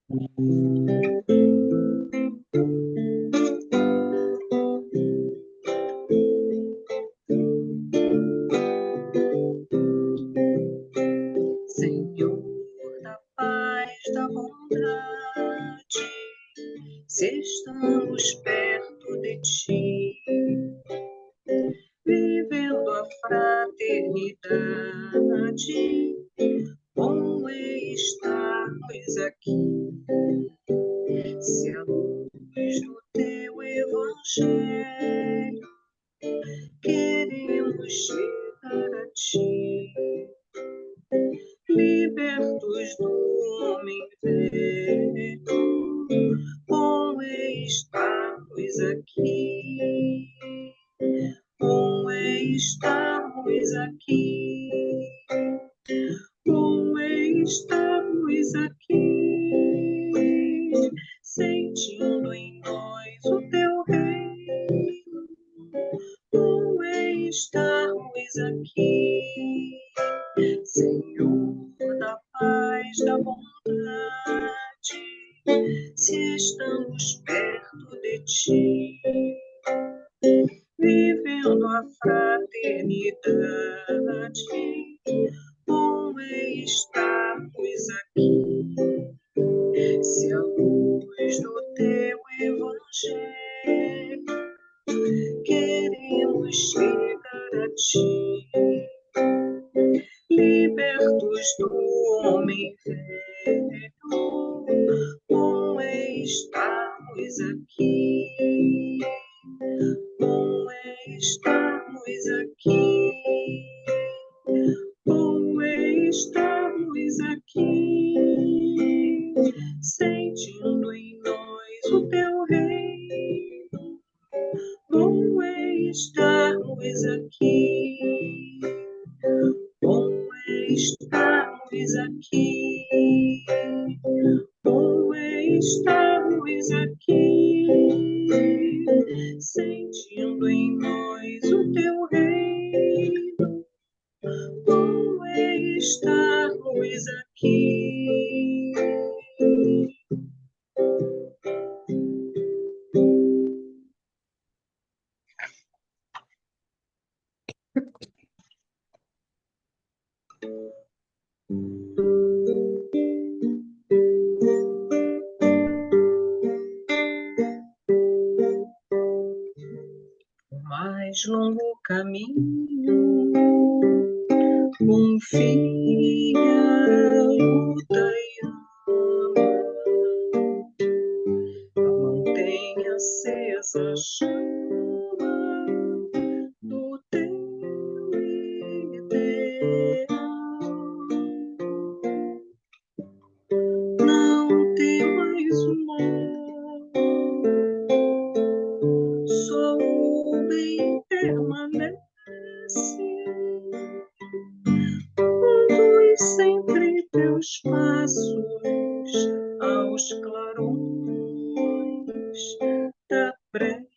Senhor da paz, da bondade, se estamos perto de ti, vivendo a fraternidade, bom é estarmos aqui. Se a luz do teu evangelho queremos chegar a ti, libertos do homem velho, bom é estarmos aqui, bom é estarmos aqui, bom é estarmos aqui, sentindo em nós o teu reino, bom é estarmos aqui, Senhor da paz, da bondade, se estamos perto de ti, vivendo a fraternidade, bom é estarmos aqui. Se a luz do teu evangelho queremos chegar a ti, libertos do homem velho, bom é estarmos aqui, bom é estarmos aqui, bom é estarmos aqui, sentindo em nós o teu reino, bom é estarmos aqui, bom é estarmos aqui, bom é estarmos aqui, sentindo em nós o teu reino, bom é estarmos aqui. O mais longo caminho, confia, luta e ama, mantenha acesa a chama do teu ideal. Não tem mais o mal, só o bem permanece. Conduz sempre teus passos aos clarões da prece.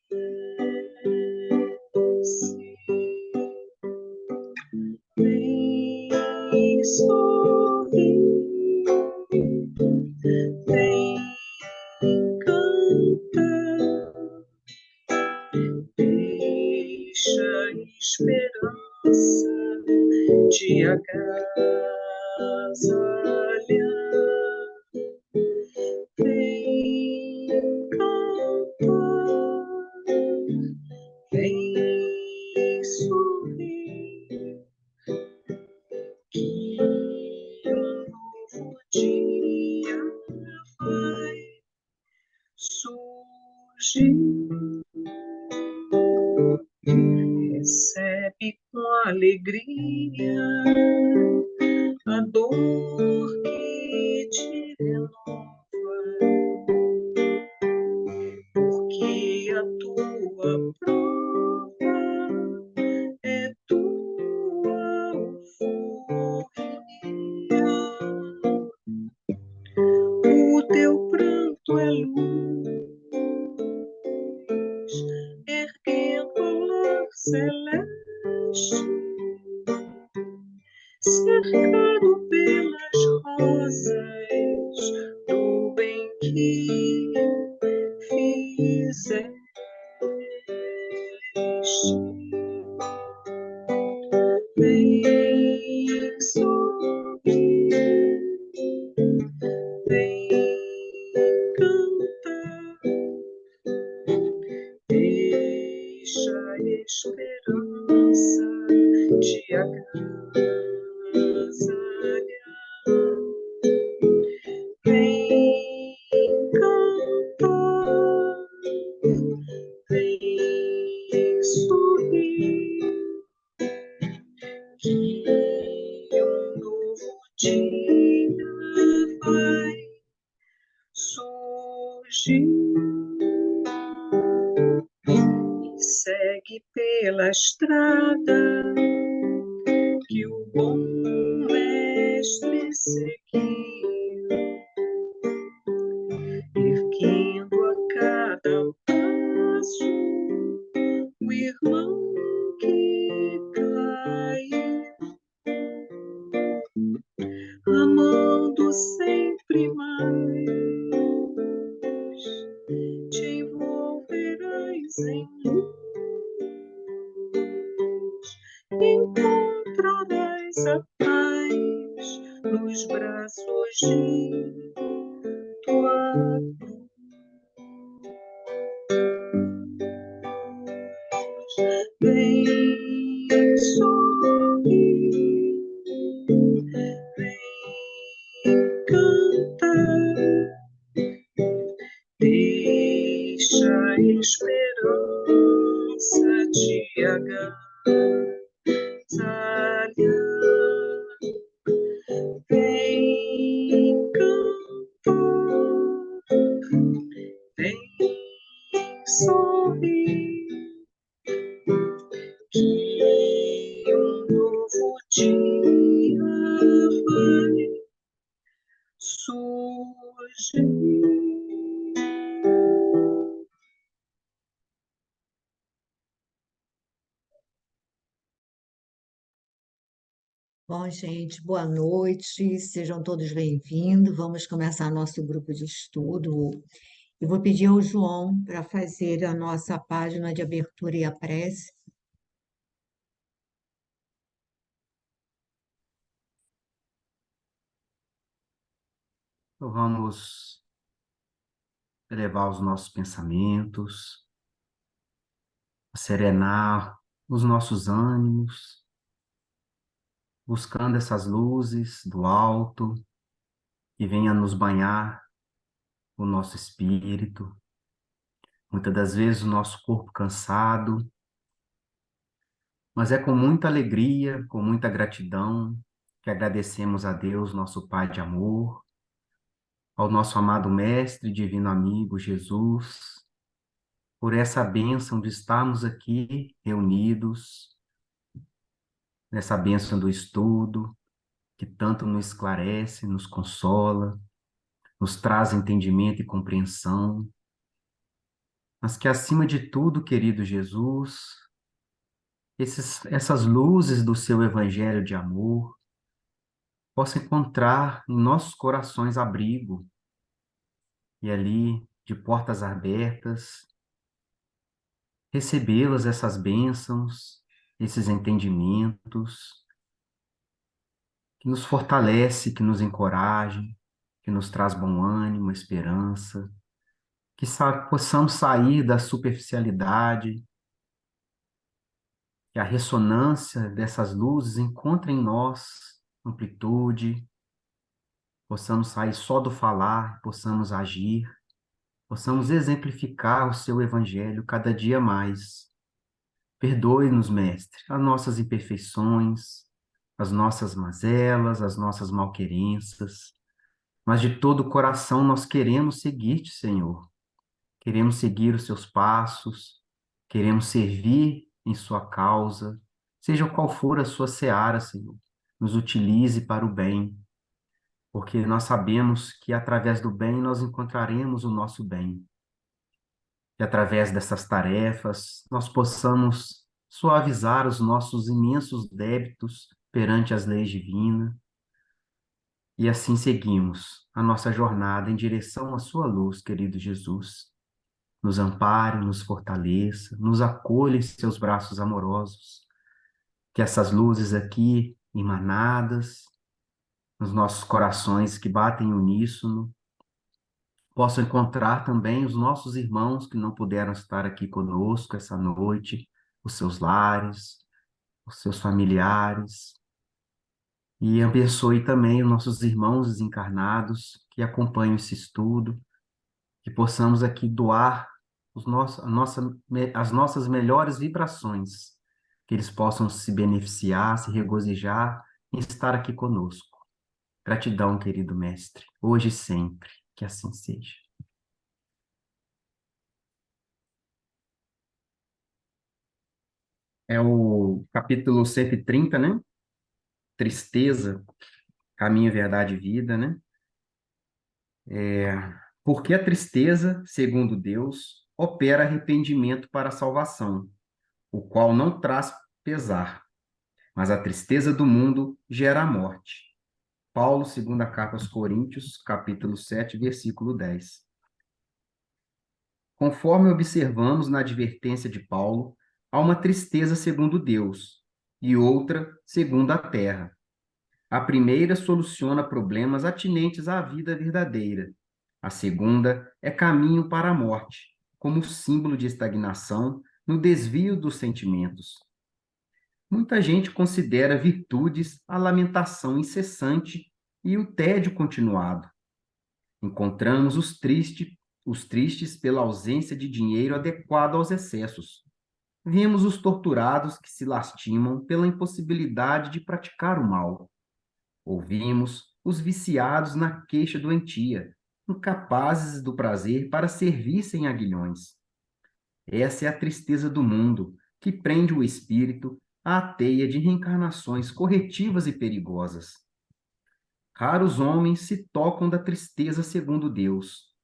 Vem sorrir, vem cantar, deixa a esperança te agasalhar. Vem cantar, vem sorrir, que novo dia vai surgir. Recebe com alegria a dor que te renova, porque a tua prova é tua euforia. O teu pranto é luz, erguendo a luz celeste. Se fugir e segue pela estrada que o bom mestre seguiu, erguendo a cada passo o irmão que caiu, amando sempre mais, te envolverás em luz, encontrarás a paz nos braços de tua cruz. Vem sorrir, vem cantar, deixa a esperança te agasalhar. Vem cantar, vem sorrir, que um novo dia vai surgir. Bom, gente, boa noite, sejam todos bem-vindos. Vamos começar nosso grupo de estudo. Eu vou pedir ao João para fazer a nossa página de abertura e a prece. Então, vamos elevar os nossos pensamentos, serenar os nossos ânimos, buscando essas luzes do alto que venha nos banhar o nosso espírito. Muitas das vezes o nosso corpo cansado, mas é com muita alegria, com muita gratidão que agradecemos a Deus, nosso Pai de amor, ao nosso amado Mestre, divino amigo Jesus, por essa bênção de estarmos aqui reunidos, nessa bênção do estudo, que tanto nos esclarece, nos consola, nos traz entendimento e compreensão, mas que acima de tudo, querido Jesus, essas luzes do seu evangelho de amor possam encontrar em nossos corações abrigo e ali, de portas abertas, recebê-las, essas bênçãos, esses entendimentos, que nos fortalece, que nos encoraja, que nos traz bom ânimo, esperança, que possamos sair da superficialidade, que a ressonância dessas luzes encontre em nós amplitude, possamos sair só do falar, possamos agir, possamos exemplificar o seu evangelho cada dia mais. Perdoe-nos, Mestre, as nossas imperfeições, as nossas mazelas, as nossas malquerenças, mas de todo o coração nós queremos seguir-te, Senhor. Queremos seguir os seus passos, queremos servir em sua causa, seja qual for a sua seara, Senhor. Nos utilize para o bem, porque nós sabemos que através do bem nós encontraremos o nosso bem. Que através dessas tarefas nós possamos suavizar os nossos imensos débitos perante as leis divinas, e assim seguimos a nossa jornada em direção à sua luz, querido Jesus. Nos ampare, nos fortaleça, nos acolha em seus braços amorosos. Que essas luzes aqui emanadas nos nossos corações que batem em uníssono possam encontrar também os nossos irmãos que não puderam estar aqui conosco essa noite, os seus lares, os seus familiares. E abençoe também os nossos irmãos desencarnados que acompanham esse estudo, que possamos aqui doar as nossas melhores vibrações, que eles possam se beneficiar, se regozijar em estar aqui conosco. Gratidão, querido Mestre, hoje e sempre, que assim seja. É o capítulo 130, né? Tristeza, caminho, verdade e vida, né? Porque a tristeza, segundo Deus, opera arrependimento para a salvação, o qual não traz pesar, mas a tristeza do mundo gera a morte. Paulo, segunda carta aos Coríntios, capítulo 7, versículo 10. Conforme observamos na advertência de Paulo, há uma tristeza segundo Deus e outra segundo a terra. A primeira soluciona problemas atinentes à vida verdadeira. A segunda é caminho para a morte, como símbolo de estagnação no desvio dos sentimentos. Muita gente considera virtudes a lamentação incessante e o tédio continuado. Encontramos os tristes pela ausência de dinheiro adequado aos excessos. Vemos os torturados que se lastimam pela impossibilidade de praticar o mal. Ouvimos os viciados na queixa doentia, incapazes do prazer para servir-se aguilhões. Essa é a tristeza do mundo, que prende o espírito à teia de reencarnações corretivas e perigosas. Raros homens se tocam da tristeza segundo Deus.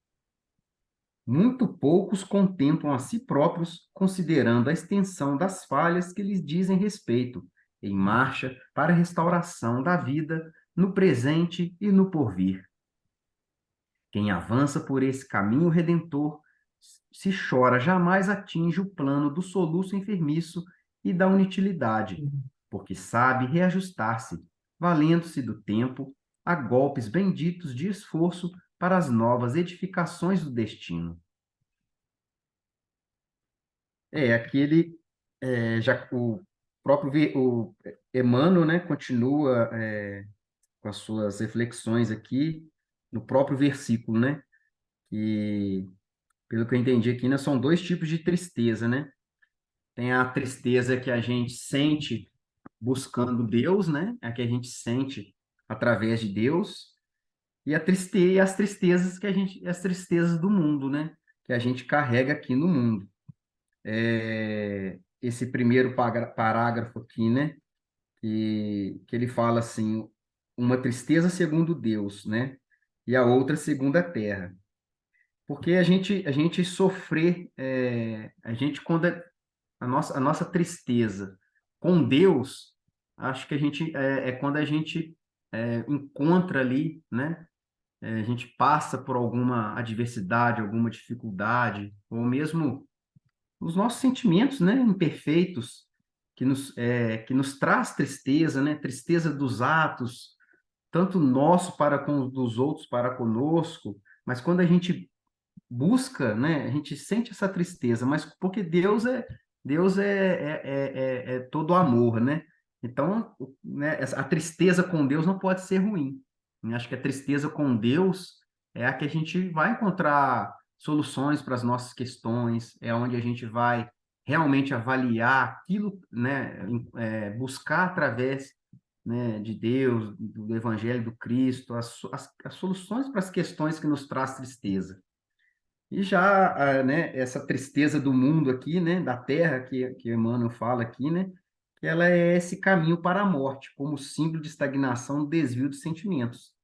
Muito poucos contemplam a si próprios, considerando a extensão das falhas que lhes dizem respeito, em marcha para a restauração da vida no presente e no porvir. Quem avança por esse caminho redentor, se chora, jamais atinge o plano do soluço enfermiço e da inutilidade, porque sabe reajustar-se, valendo-se do tempo, a golpes benditos de esforço para as novas edificações do destino. Já o o Emmanuel, né, continua com as suas reflexões aqui no próprio versículo, né, que, pelo que eu entendi aqui, né, são dois tipos de tristeza, né? Tem a tristeza que a gente sente buscando Deus, né? A que a gente sente através de Deus, e as tristezas as tristezas do mundo, né? Que a gente carrega aqui no mundo. Esse primeiro parágrafo aqui, né? Que ele fala assim, uma tristeza segundo Deus, né? E a outra segundo a terra. Porque a gente sofrer, a gente, quando a nossa tristeza com Deus, acho que é quando a gente encontra ali, né? A gente passa por alguma adversidade, alguma dificuldade, ou mesmo os nossos sentimentos, né, imperfeitos, que nos traz tristeza, né, tristeza dos atos, tanto nosso para com os dos outros para conosco, mas quando a gente busca, né, a gente sente essa tristeza, mas porque Deus é todo amor, né? Então, né, a tristeza com Deus não pode ser ruim. Eu acho que a tristeza com Deus é a que a gente vai encontrar soluções para as nossas questões, é onde a gente vai realmente avaliar aquilo, né, buscar através, né, de Deus, do Evangelho do Cristo, as soluções para as questões que nos traz tristeza. E já, né, essa tristeza do mundo aqui, né, da terra que Emmanuel fala aqui, né, que ela é esse caminho para a morte, como símbolo de estagnação, desvio de sentimentos.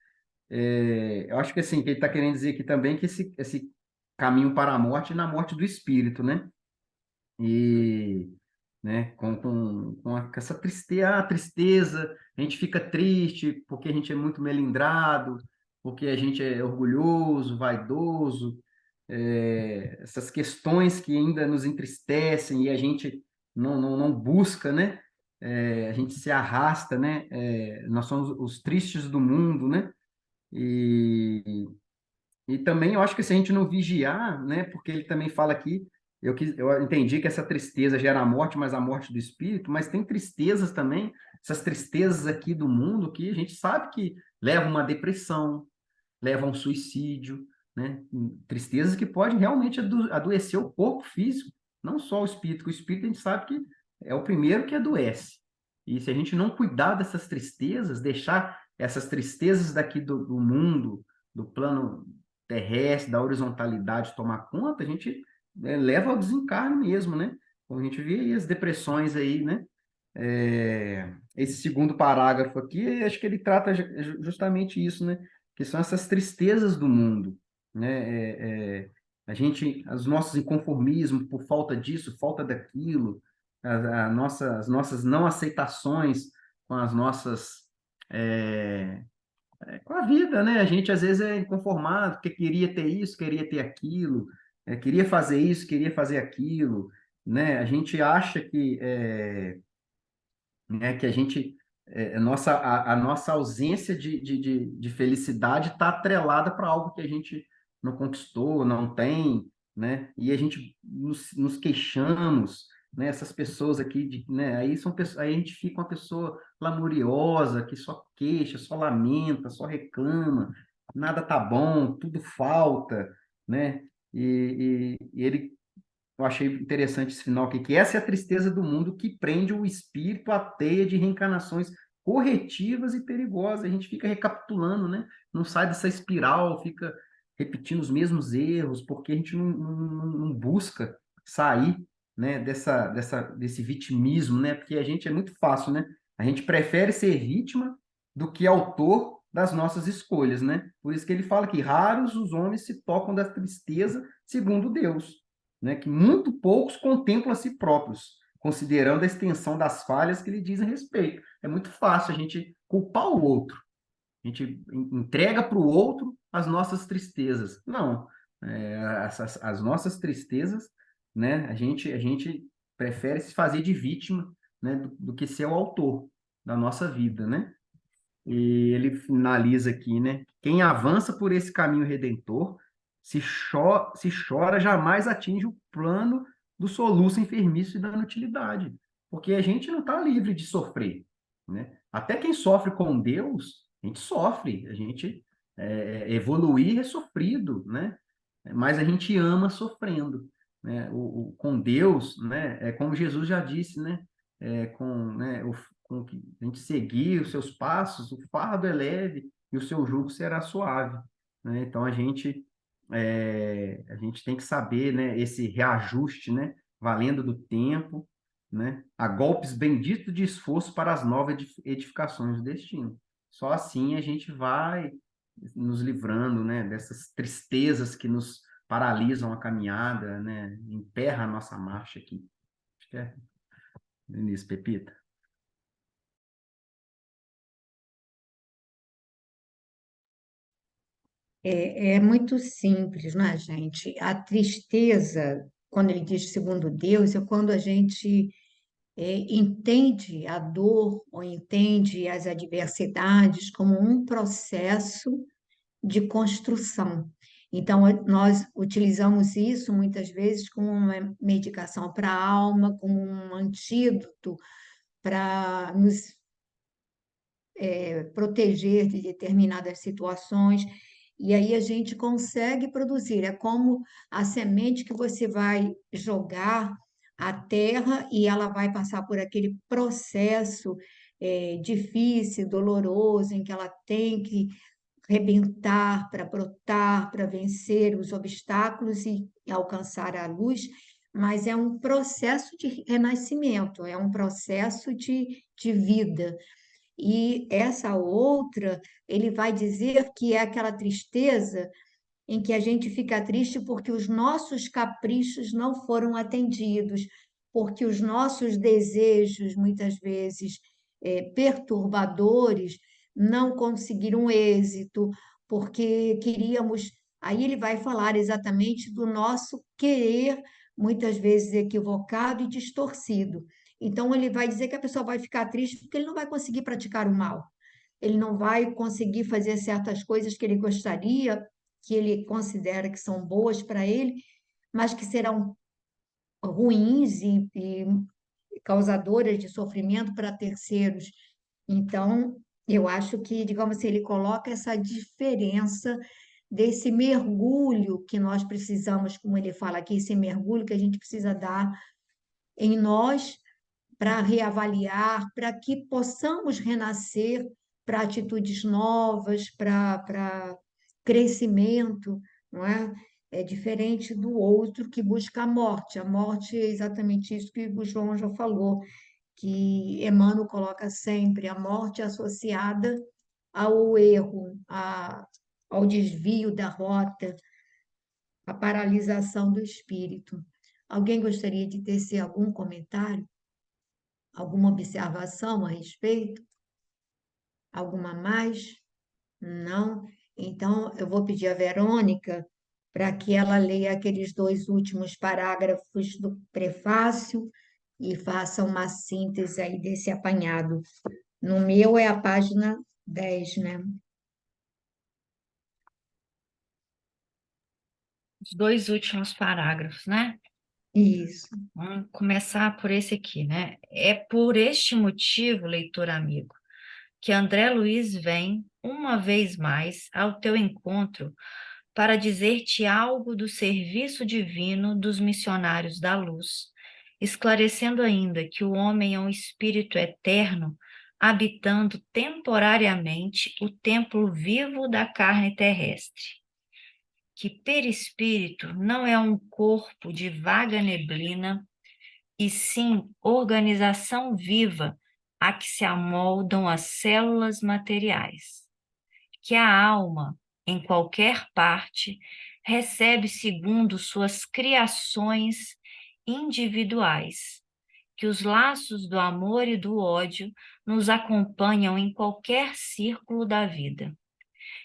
Eu acho que assim, que ele está querendo dizer aqui também que esse caminho para a morte é na morte do espírito, né? E, né, com essa tristeza, a gente fica triste porque a gente é muito melindrado, porque a gente é orgulhoso, vaidoso, essas questões que ainda nos entristecem e a gente não busca, né? A gente se arrasta, né? Nós somos os tristes do mundo, né? E, e também eu acho que se a gente não vigiar, né? Porque ele também fala aqui, eu entendi que essa tristeza gera a morte, mas a morte do espírito, mas tem tristezas também, essas tristezas aqui do mundo que a gente sabe que leva a uma depressão, leva a um suicídio, né? Tristezas que podem realmente adoecer o corpo físico, não só o espírito, que o espírito a gente sabe que é o primeiro que adoece. E se a gente não cuidar dessas tristezas, deixar essas tristezas daqui do mundo, do plano terrestre, da horizontalidade tomar conta, a gente leva ao desencarne mesmo, né? Como a gente vê aí as depressões aí, né? Esse segundo parágrafo aqui, acho que ele trata justamente isso, né? Que são essas tristezas do mundo, né? Os nossos inconformismos por falta disso, falta daquilo, as nossas não aceitações com as nossas com a vida, né? A gente às vezes é inconformado, porque queria ter isso, queria ter aquilo, queria fazer isso, queria fazer aquilo, né? A gente acha que né, que a gente a nossa ausência de felicidade está atrelada para algo que a gente não conquistou, não tem, né? E a gente nos queixamos, né? Essas pessoas aqui, né? Aí são pessoas, aí a gente fica uma pessoa lamuriosa que só queixa, só lamenta, só reclama, nada tá bom, tudo falta, né? E ele eu achei interessante esse final aqui, que essa é a tristeza do mundo que prende o espírito à teia de reencarnações corretivas e perigosas. A gente fica recapitulando, né? Não sai dessa espiral, fica repetindo os mesmos erros, porque a gente não busca sair, né, desse vitimismo, né? Porque a gente é muito fácil, né? A gente prefere ser vítima do que autor das nossas escolhas, né? Por isso que ele fala que raros os homens se tocam da tristeza segundo Deus, né, que muito poucos contemplam a si próprios, considerando a extensão das falhas que lhe dizem respeito. É muito fácil a gente culpar o outro, a gente entrega para o outro as nossas tristezas. Não, as nossas tristezas, né, a gente prefere se fazer de vítima, né, do que ser o autor da nossa vida, né? E ele finaliza aqui, né? Quem avança por esse caminho redentor, se chora, jamais atinge o plano do soluço enfermiço e da inutilidade. Porque a gente não está livre de sofrer, né? Até quem sofre com Deus, a gente sofre, a gente evoluir é sofrido, né? Mas a gente ama sofrendo, né? Com Deus, né? É como Jesus já disse, né? Né? Com que a gente seguir os seus passos, o fardo é leve e o seu jugo será suave, né? Então a gente tem que saber, né? Esse reajuste, né? Valendo do tempo, né? A golpes benditos de esforço para as novas edificações do destino. Só assim a gente vai nos livrando, né, dessas tristezas que nos paralisam a caminhada, né, emperra a nossa marcha aqui. Acho que é nisso, Pepita. É muito simples, não é, gente? A tristeza, quando ele diz segundo Deus, é quando a gente entende a dor ou entende as adversidades como um processo de construção. Então, nós utilizamos isso muitas vezes como uma medicação para a alma, como um antídoto para nos proteger de determinadas situações. E aí a gente consegue produzir. É como a semente que você vai jogar à terra e ela vai passar por aquele processo difícil, doloroso, em que ela tem que rebentar, para brotar, para vencer os obstáculos e alcançar a luz, mas é um processo de renascimento, é um processo de vida. E essa outra, ele vai dizer que é aquela tristeza em que a gente fica triste porque os nossos caprichos não foram atendidos, porque os nossos desejos, muitas vezes perturbadores, não conseguiram êxito, porque queríamos. Aí ele vai falar exatamente do nosso querer, muitas vezes equivocado e distorcido. Então, ele vai dizer que a pessoa vai ficar triste porque ele não vai conseguir praticar o mal, ele não vai conseguir fazer certas coisas que ele gostaria, que ele considera que são boas para ele, mas que serão ruins e causadoras de sofrimento para terceiros. Então, eu acho que, digamos assim, ele coloca essa diferença desse mergulho que nós precisamos, como ele fala aqui, esse mergulho que a gente precisa dar em nós para reavaliar, para que possamos renascer para atitudes novas, para crescimento, não é? é diferente do outro que busca a morte. A morte é exatamente isso que o João já falou, que Emmanuel coloca sempre a morte associada ao erro, ao desvio da rota, à paralisação do espírito. Alguém gostaria de tecer algum comentário, alguma observação a respeito? Alguma mais? Não? Então, eu vou pedir à Verônica para que ela leia aqueles dois últimos parágrafos do prefácio e faça uma síntese aí desse apanhado. No meu é a página 10, né? Os dois últimos parágrafos, né? Isso. Vamos começar por esse aqui, né? É por este motivo, leitor amigo, que André Luiz vem, uma vez mais, ao teu encontro para dizer-te algo do serviço divino dos missionários da luz, esclarecendo ainda que o homem é um espírito eterno, habitando temporariamente o templo vivo da carne terrestre, que perispírito não é um corpo de vaga neblina, e sim organização viva a que se amoldam as células materiais, que a alma, em qualquer parte, recebe segundo suas criações individuais, que os laços do amor e do ódio nos acompanham em qualquer círculo da vida,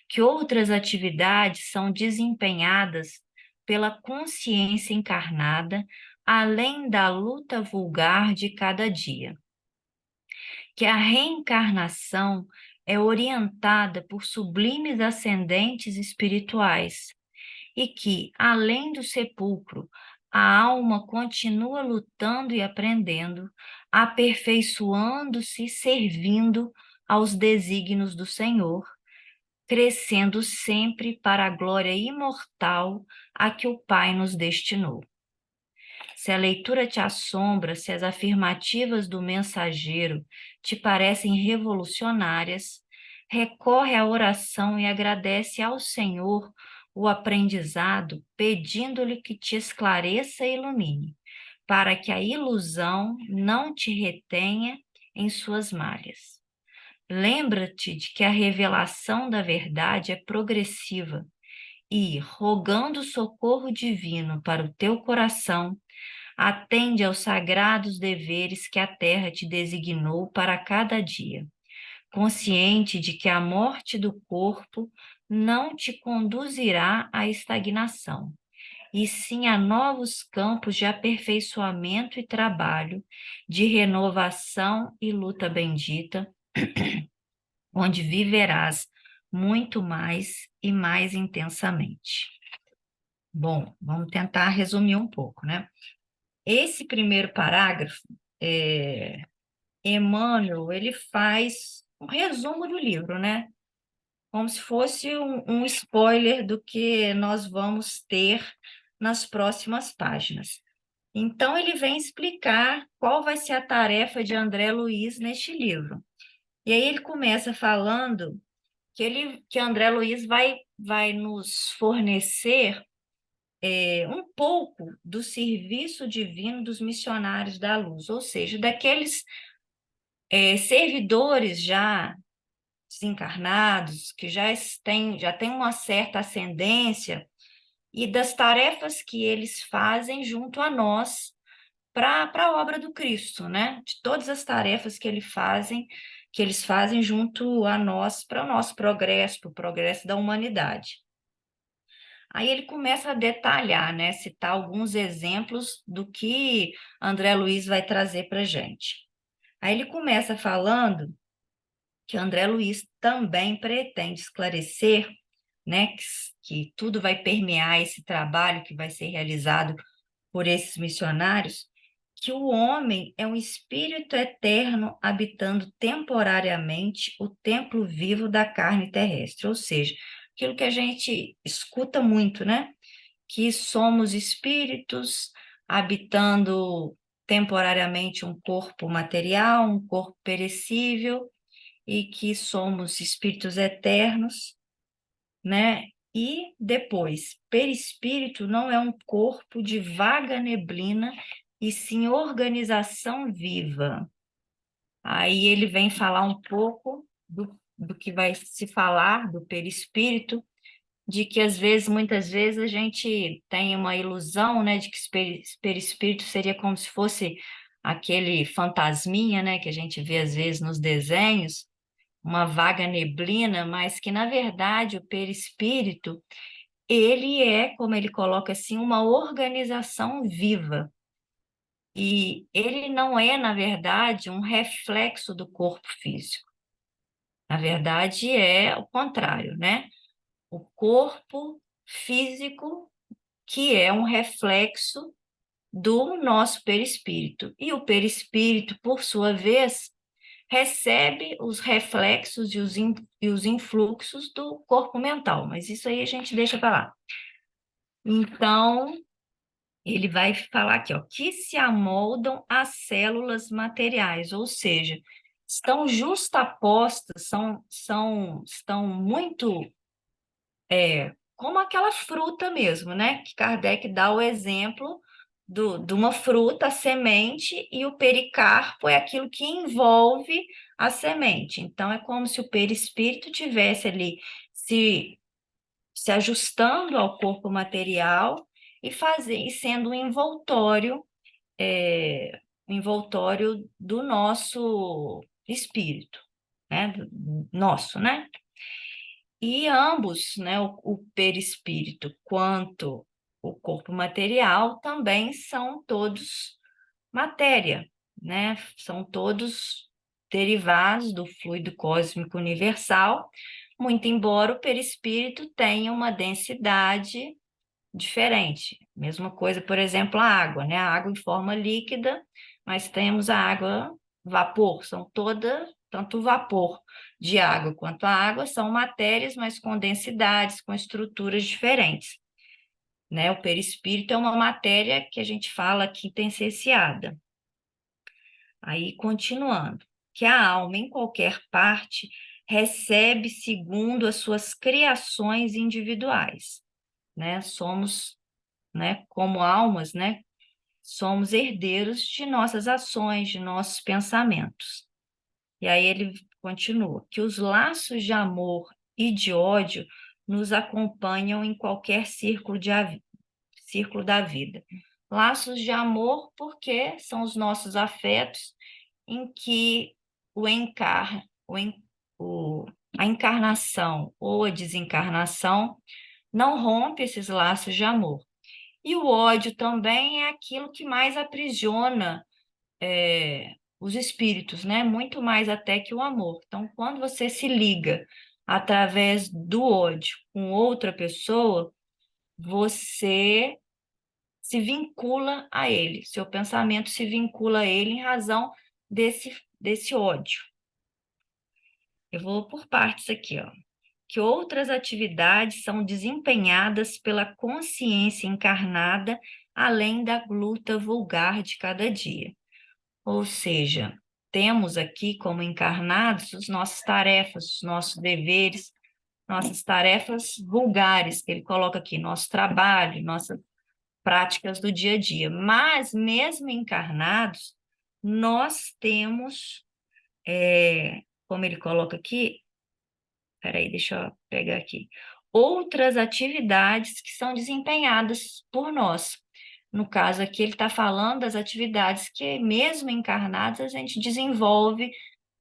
que outras atividades são desempenhadas pela consciência encarnada, além da luta vulgar de cada dia, que a reencarnação é orientada por sublimes ascendentes espirituais e que, além do sepulcro, a alma continua lutando e aprendendo, aperfeiçoando-se e servindo aos desígnios do Senhor, crescendo sempre para a glória imortal a que o Pai nos destinou. Se a leitura te assombra, se as afirmativas do mensageiro te parecem revolucionárias, recorre à oração e agradece ao Senhor o aprendizado, pedindo-lhe que te esclareça e ilumine, para que a ilusão não te retenha em suas malhas. Lembra-te de que a revelação da verdade é progressiva e, rogando socorro divino para o teu coração, atende aos sagrados deveres que a terra te designou para cada dia, consciente de que a morte do corpo não te conduzirá à estagnação, e sim a novos campos de aperfeiçoamento e trabalho, de renovação e luta bendita, onde viverás muito mais e mais intensamente. Bom, vamos tentar resumir um pouco, né? Esse primeiro parágrafo, Emmanuel, ele faz um resumo do livro, né? Como se fosse um spoiler do que nós vamos ter nas próximas páginas. Então, ele vem explicar qual vai ser a tarefa de André Luiz neste livro. E aí ele começa falando que André Luiz vai nos fornecer um pouco do serviço divino dos missionários da luz, ou seja, daqueles servidores já desencarnados, que já têm uma certa ascendência, e das tarefas que eles fazem junto a nós para a obra do Cristo, né? De todas as tarefas que eles fazem junto a nós, para o nosso progresso, para o progresso da humanidade. Aí ele começa a detalhar, né? Citar alguns exemplos do que André Luiz vai trazer para a gente. Aí ele começa falando que André Luiz também pretende esclarecer, né, que tudo vai permear esse trabalho que vai ser realizado por esses missionários, que o homem é um espírito eterno habitando temporariamente o templo vivo da carne terrestre, ou seja, aquilo que a gente escuta muito, né? Que somos espíritos habitando temporariamente um corpo material, um corpo perecível, e que somos espíritos eternos, né? E depois, perispírito não é um corpo de vaga neblina, e sim organização viva. Aí ele vem falar um pouco do que vai se falar do perispírito, de que às vezes, muitas vezes, a gente tem uma ilusão, né, de que perispírito seria como se fosse aquele fantasminha, né, que a gente vê às vezes nos desenhos, uma vaga neblina, mas que na verdade o perispírito, ele é, como ele coloca assim, uma organização viva. E ele não é, na verdade, um reflexo do corpo físico. Na verdade, é o contrário, né? O corpo físico que é um reflexo do nosso perispírito. E o perispírito, por sua vez, recebe os reflexos e os influxos do corpo mental, mas isso aí a gente deixa para lá. Então, ele vai falar aqui, ó, que se amoldam às células materiais, ou seja, estão justapostas, estão muito como aquela fruta mesmo, né? Que Kardec dá o exemplo de uma fruta, a semente, e o pericarpo é aquilo que envolve a semente. Então, é como se o perispírito tivesse ali se ajustando ao corpo material e sendo um envoltório do nosso espírito, né? Nosso, né? E ambos, né, o perispírito quanto o corpo material, também são todos matéria, né? São todos derivados do fluido cósmico universal, muito embora o perispírito tenha uma densidade diferente. Mesma coisa, por exemplo, a água, né? A água em forma líquida, mas temos a água vapor, são todas, tanto o vapor de água quanto a água são matérias, mas com densidades, com estruturas diferentes, né? O perispírito é uma matéria que a gente fala quintessenciada. Aí, continuando, que a alma em qualquer parte recebe segundo as suas criações individuais, né? Somos, né, como almas, né, somos herdeiros de nossas ações, de nossos pensamentos. E aí ele continua, que os laços de amor e de ódio nos acompanham em qualquer círculo da vida. Laços de amor porque são os nossos afetos em que o encar, o, en- o, a encarnação ou a desencarnação não rompe esses laços de amor. E o ódio também é aquilo que mais aprisiona os espíritos, né? Muito mais até que o amor. Então, quando você se liga através do ódio com outra pessoa, você se vincula a ele, seu pensamento se vincula a ele em razão desse ódio. Eu vou por partes aqui, ó. Que outras atividades são desempenhadas pela consciência encarnada, além da luta vulgar de cada dia. Ou seja, temos aqui como encarnados as nossas tarefas, os nossos deveres, nossas tarefas vulgares, que ele coloca aqui, nosso trabalho, nossas práticas do dia a dia. Mas, mesmo encarnados, nós temos, como ele coloca aqui, peraí, deixa eu pegar aqui. Outras atividades que são desempenhadas por nós. No caso aqui, ele está falando das atividades que, mesmo encarnadas, a gente desenvolve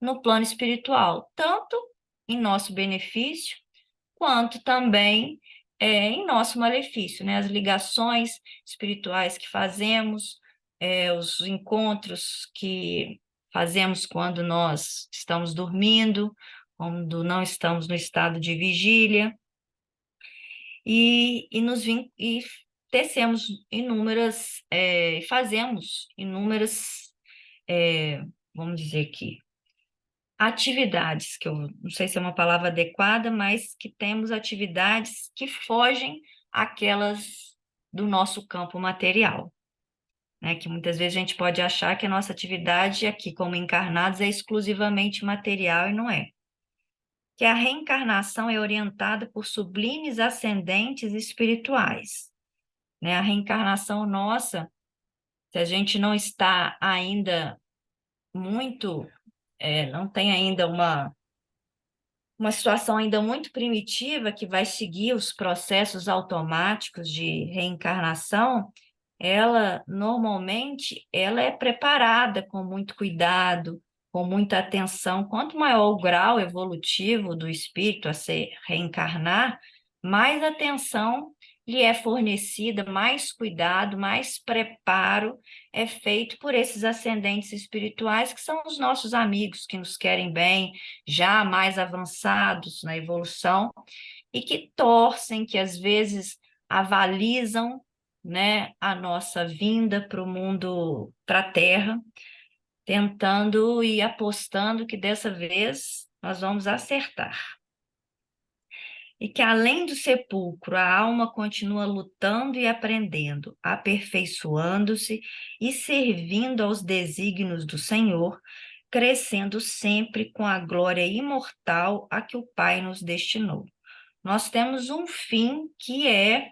no plano espiritual, tanto em nosso benefício, quanto também em nosso malefício, né? As ligações espirituais que fazemos, os encontros que fazemos quando nós estamos dormindo, quando não estamos no estado de vigília, e tecemos inúmeras, fazemos inúmeras, vamos dizer aqui, atividades, que eu não sei se é uma palavra adequada, mas que temos atividades que fogem àquelas do nosso campo material, né? Que muitas vezes a gente pode achar que a nossa atividade aqui, como encarnados, é exclusivamente material e não é. que a reencarnação é orientada por sublimes ascendentes espirituais, né? A reencarnação nossa, se a gente não está ainda muito, não tem ainda uma situação ainda muito primitiva que vai seguir os processos automáticos de reencarnação, ela normalmente ela é preparada com muito cuidado, com muita atenção. Quanto maior o grau evolutivo do espírito a se reencarnar, mais atenção lhe é fornecida, mais cuidado, mais preparo é feito por esses ascendentes espirituais que são os nossos amigos que nos querem bem, já mais avançados na evolução e que torcem, que às vezes avalizam, né, a nossa vinda para o mundo, para a Terra, tentando e apostando que dessa vez nós vamos acertar. E que além do sepulcro, a alma continua lutando e aprendendo, aperfeiçoando-se e servindo aos desígnios do Senhor, crescendo sempre com a glória imortal a que o Pai nos destinou. Nós temos um fim que é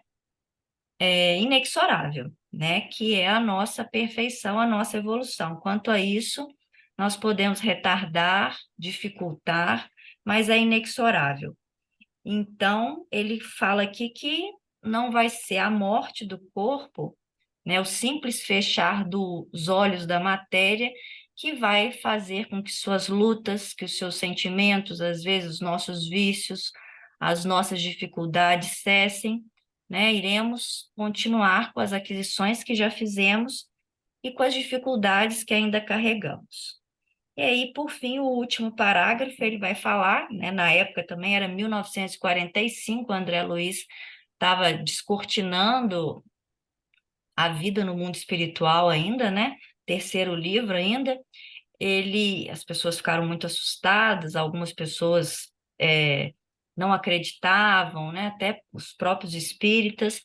inexorável, né? Que é a nossa perfeição, a nossa evolução. Quanto a isso, nós podemos retardar, dificultar, mas é inexorável. Então, ele fala aqui que não vai ser a morte do corpo, né? O simples fechar dos olhos da matéria que vai fazer com que suas lutas, que os seus sentimentos, às vezes os nossos vícios, as nossas dificuldades cessem, né? Iremos continuar com as aquisições que já fizemos e com as dificuldades que ainda carregamos. E aí, por fim, o último parágrafo, ele vai falar, né? Na época também era 1945, André Luiz estava descortinando a vida no mundo espiritual ainda, né? Terceiro livro ainda. As pessoas ficaram muito assustadas, algumas pessoas não acreditavam, né? Até os próprios espíritas.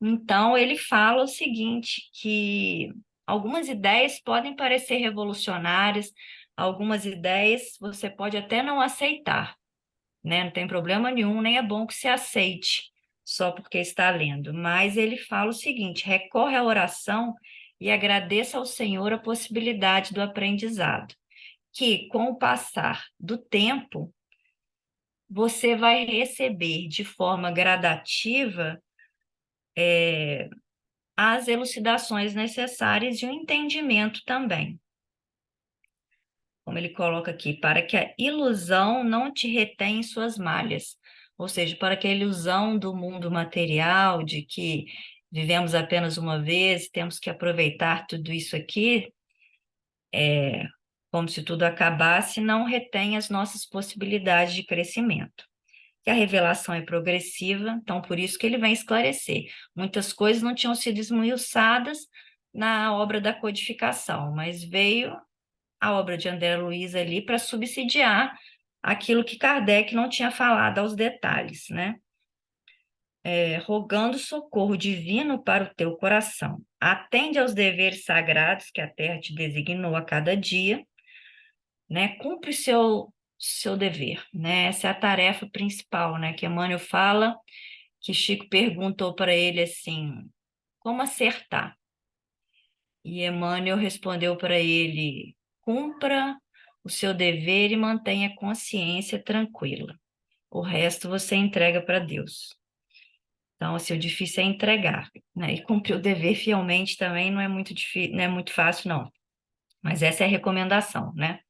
Então, ele fala o seguinte, que algumas ideias podem parecer revolucionárias, algumas ideias você pode até não aceitar, né? Não tem problema nenhum, nem é bom que se aceite só porque está lendo. Mas ele fala o seguinte: recorre à oração e agradeça ao Senhor a possibilidade do aprendizado, que com o passar do tempo você vai receber de forma gradativa as elucidações necessárias e o entendimento também. Como ele coloca aqui, para que a ilusão não te retenha em suas malhas, ou seja, para que a ilusão do mundo material, de que vivemos apenas uma vez, temos que aproveitar tudo isso aqui, como se tudo acabasse, não retém as nossas possibilidades de crescimento. Que a revelação é progressiva, então por isso que ele vem esclarecer. Muitas coisas não tinham sido esmiuçadas na obra da codificação, mas veio a obra de André Luiz ali para subsidiar aquilo que Kardec não tinha falado aos detalhes, né? Rogando socorro divino para o teu coração. Atende aos deveres sagrados que a terra te designou a cada dia, né? Cumpre o seu dever, né? Essa é a tarefa principal, né? Que Emmanuel fala, que Chico perguntou para ele assim, como acertar? E Emmanuel respondeu para ele, cumpra o seu dever e mantenha a consciência tranquila. O resto você entrega para Deus. Então, assim, o difícil é entregar, né? E cumprir o dever fielmente também não é muito difícil, não é muito fácil, não. Mas essa é a recomendação, né?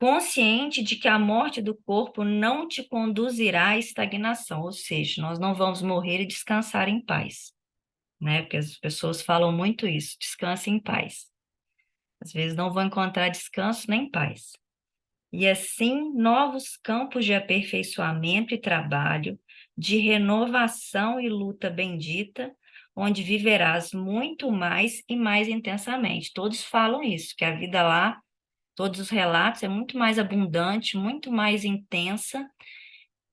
Consciente de que a morte do corpo não te conduzirá à estagnação, ou seja, nós não vamos morrer e descansar em paz, né? Porque as pessoas falam muito isso, descanse em paz. Às vezes não vão encontrar descanso nem paz. E assim, novos campos de aperfeiçoamento e trabalho, de renovação e luta bendita, onde viverás muito mais e mais intensamente. Todos falam isso, que a vida lá, todos os relatos, é muito mais abundante, muito mais intensa,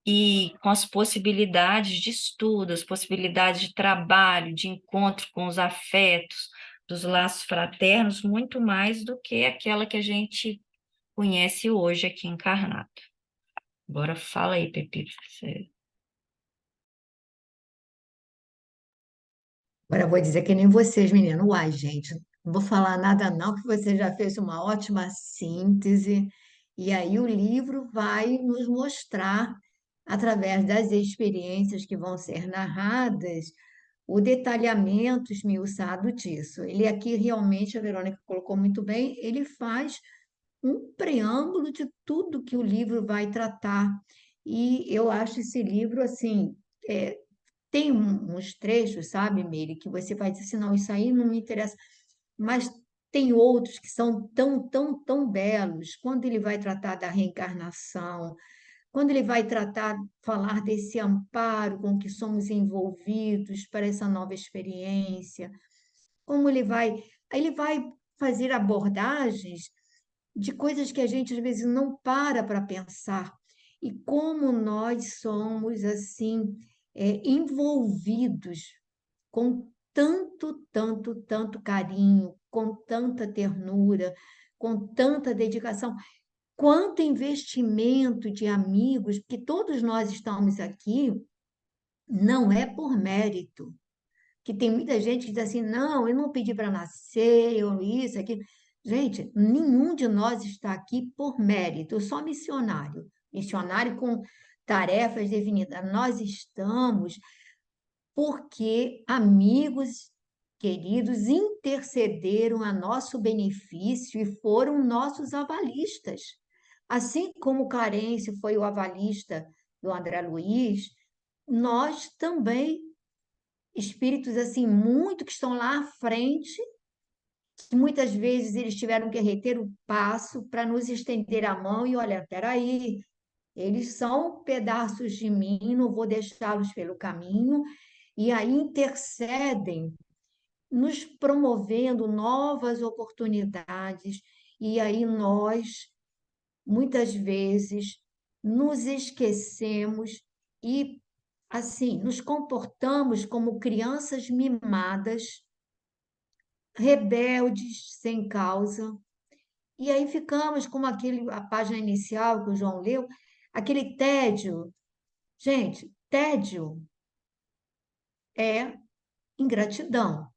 e com as possibilidades de estudo, as possibilidades de trabalho, de encontro com os afetos, dos laços fraternos, muito mais do que aquela que a gente conhece hoje aqui encarnado. Agora fala aí, Pepi. Agora eu vou dizer que nem vocês, menino. Uai, gente, não vou falar nada não, que você já fez uma ótima síntese. E aí o livro vai nos mostrar, através das experiências que vão ser narradas, o detalhamento esmiuçado disso. Ele aqui realmente, a Verônica colocou muito bem, ele faz um preâmbulo de tudo que o livro vai tratar. E eu acho esse livro, assim, tem uns trechos, sabe, Meire, que você vai dizer assim, não, isso aí não me interessa, mas tem outros que são tão, tão, tão belos, quando ele vai tratar da reencarnação, quando ele vai tratar, falar desse amparo com que somos envolvidos para essa nova experiência, como ele vai fazer abordagens de coisas que a gente às vezes não para pensar e como nós somos assim envolvidos com tanto, tanto, tanto carinho, com tanta ternura, com tanta dedicação, quanto investimento de amigos, porque todos nós estamos aqui, não é por mérito. Que tem muita gente que diz assim, não, eu não pedi para nascer, eu isso, aquilo. Gente, nenhum de nós está aqui por mérito, eu sou missionário, missionário com tarefas definidas. Nós estamos porque amigos queridos intercederam a nosso benefício e foram nossos avalistas. Assim como o Carêncio foi o avalista do André Luiz, nós também, espíritos assim, muito que estão lá à frente, que muitas vezes eles tiveram que reter o passo para nos estender a mão e olha, peraí, eles são pedaços de mim, não vou deixá-los pelo caminho, e aí intercedem, nos promovendo novas oportunidades, e aí nós, muitas vezes, nos esquecemos e, assim, nos comportamos como crianças mimadas, rebeldes sem causa, e aí ficamos como a página inicial que o João leu, aquele tédio. Gente, tédio é ingratidão.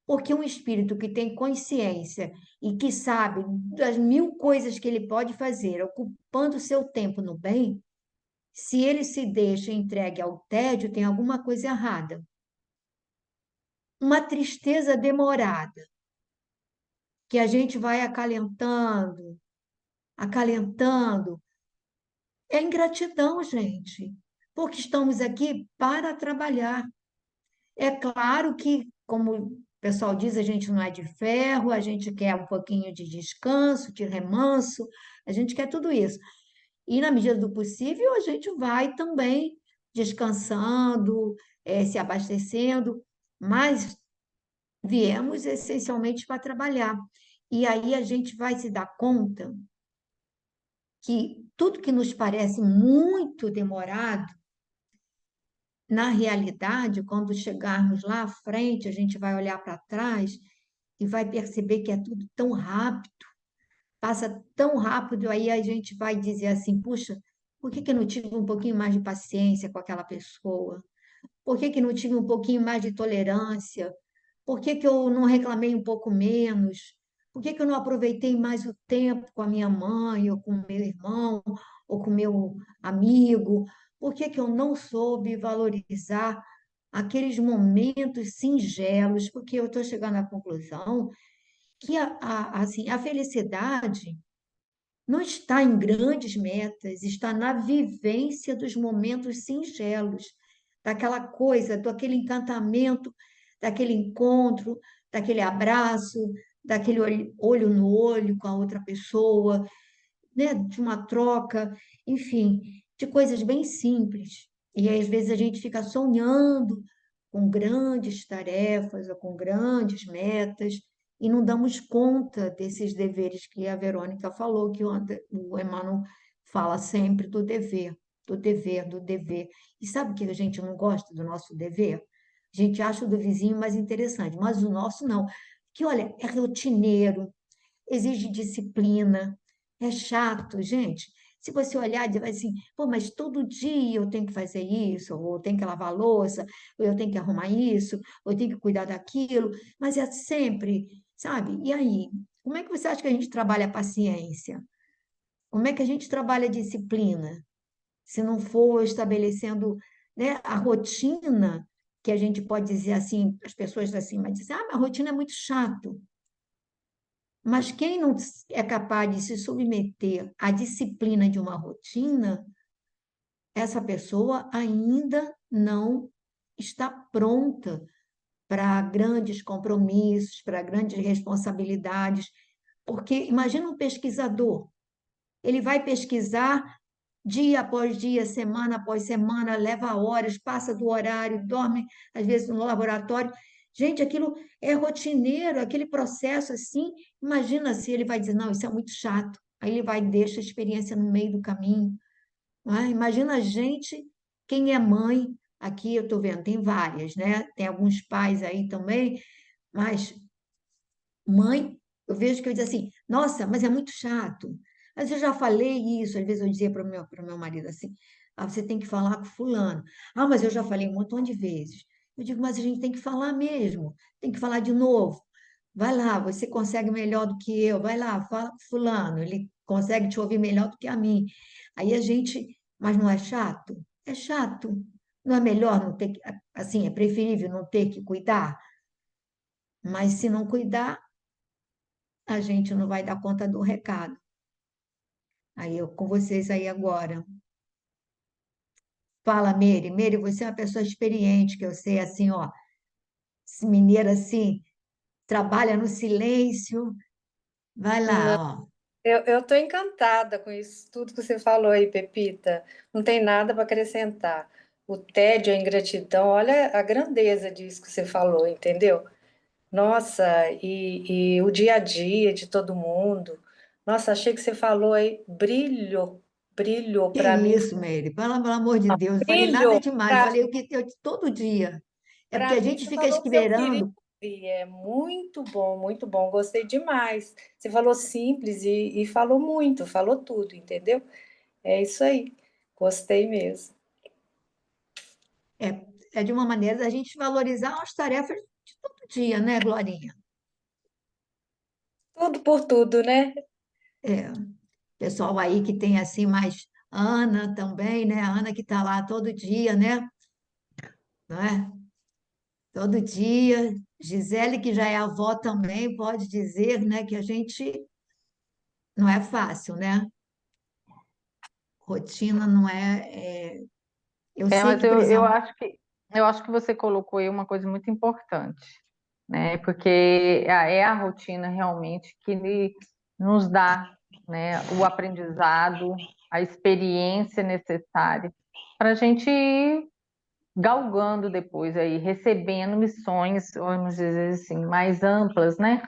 Porque um espírito que tem consciência e que sabe das mil coisas que ele pode fazer, ocupando o seu tempo no bem, se ele se deixa entregue ao tédio, tem alguma coisa errada. Uma tristeza demorada, que a gente vai acalentando, acalentando, é ingratidão, gente, porque estamos aqui para trabalhar. É claro que, como o pessoal diz, a gente não é de ferro, a gente quer um pouquinho de descanso, de remanso, a gente quer tudo isso. E, na medida do possível, a gente vai também descansando, se abastecendo, mas viemos essencialmente para trabalhar. E aí a gente vai se dar conta que tudo que nos parece muito demorado, na realidade, quando chegarmos lá à frente, a gente vai olhar para trás e vai perceber que é tudo tão rápido, passa tão rápido, aí a gente vai dizer assim: puxa, por que que eu não tive um pouquinho mais de paciência com aquela pessoa? Por que que não tive um pouquinho mais de tolerância? Por que que eu não reclamei um pouco menos? Por que que eu não aproveitei mais o tempo com a minha mãe, ou com o meu irmão, ou com o meu amigo? Por que que eu não soube valorizar aqueles momentos singelos? Porque eu estou chegando à conclusão que assim, a felicidade não está em grandes metas, está na vivência dos momentos singelos, daquela coisa, do aquele encantamento, daquele encontro, daquele abraço, daquele olho no olho com a outra pessoa, né? De uma troca, enfim, de coisas bem simples. E aí, às vezes a gente fica sonhando com grandes tarefas ou com grandes metas e não damos conta desses deveres que a Verônica falou, que o Emmanuel fala sempre do dever, do dever, do dever. E sabe o que a gente não gosta do nosso dever? A gente acha o do vizinho mais interessante, mas o nosso não. Que, olha, é rotineiro, exige disciplina, é chato, gente. Se você olhar e dizer assim, pô, mas todo dia eu tenho que fazer isso, ou eu tenho que lavar a louça, ou eu tenho que arrumar isso, ou eu tenho que cuidar daquilo, mas é sempre, sabe? E aí, como é que você acha que a gente trabalha a paciência? Como é que a gente trabalha a disciplina? Se não for estabelecendo, né, a rotina, que a gente pode dizer assim, as pessoas assim, mas dizem, ah, mas a rotina é muito chato. Mas quem não é capaz de se submeter à disciplina de uma rotina, essa pessoa ainda não está pronta para grandes compromissos, para grandes responsabilidades. Porque imagina um pesquisador, ele vai pesquisar dia após dia, semana após semana, leva horas, passa do horário, dorme às vezes no laboratório. Gente, aquilo é rotineiro, aquele processo assim. Imagina se ele vai dizer, não, isso é muito chato. Aí ele vai e deixa a experiência no meio do caminho. Não é? Imagina a gente, quem é mãe, aqui eu estou vendo, tem várias, né? Tem alguns pais aí também, mas mãe, eu vejo que eu digo assim, nossa, mas é muito chato. Mas eu já falei isso, às vezes eu dizia para o meu marido assim, ah, você tem que falar com fulano. Ah, mas eu já falei um montão de vezes. Eu digo, mas a gente tem que falar mesmo, tem que falar de novo. Vai lá, você consegue melhor do que eu, vai lá, fala com fulano, ele consegue te ouvir melhor do que a mim. Aí a gente, mas não é chato? É chato. Não é melhor não ter que, assim, é preferível não ter que cuidar? Mas se não cuidar, a gente não vai dar conta do recado. Aí eu com vocês aí agora. Fala, Meire. Meire, você é uma pessoa experiente, que eu sei assim, ó, esse mineiro assim, trabalha no silêncio. Vai Não, lá, ó. eu tô encantada com isso, tudo que você falou aí, Pepita. Não tem nada para acrescentar. O tédio, a ingratidão, olha a grandeza disso que você falou, entendeu? Nossa, e o dia a dia de todo mundo. Nossa, achei que você falou aí, brilhou Que para mim, isso, Meire? Pelo amor de Deus, não falei nada brilhou demais, falei o que eu todo dia. É porque para a mim, gente você fica falou o que eu queria esperando. ouvir. É muito bom, gostei demais. Você falou simples e falou muito, falou tudo, entendeu? É isso aí, gostei mesmo. É de uma maneira da gente valorizar as tarefas de todo dia, né, Glorinha? Tudo por tudo, né? É, pessoal aí que tem assim mais Ana também, né? A Ana que está lá todo dia, né? Não é? Todo dia. Gisele, que já é avó também, pode dizer, né, que a gente não é fácil, né? Rotina não é. Eu sei Mas que, por eu exemplo, acho que você colocou aí uma coisa muito importante, né? Porque é a rotina realmente que nos dá, né, o aprendizado, a experiência necessária para a gente ir galgando depois aí, recebendo missões, vamos dizer assim, mais amplas, né?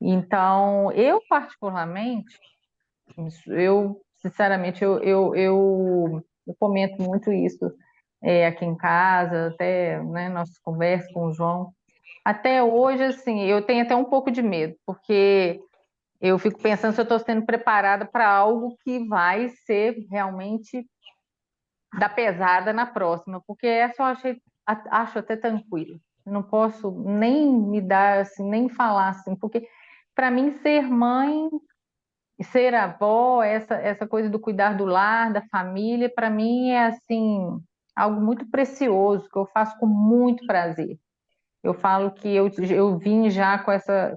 Então, eu particularmente, eu sinceramente, eu comento muito isso aqui em casa, até, né, nossas conversas com o João. Até hoje, assim, eu tenho até um pouco de medo, porque eu fico pensando se eu estou sendo preparada para algo que vai ser realmente da pesada na próxima, porque essa eu acho até tranquilo. Não posso nem me dar assim, nem falar assim, porque para mim ser mãe, ser avó, essa coisa do cuidar do lar, da família, para mim é assim algo muito precioso que eu faço com muito prazer. Eu falo que eu vim já com essa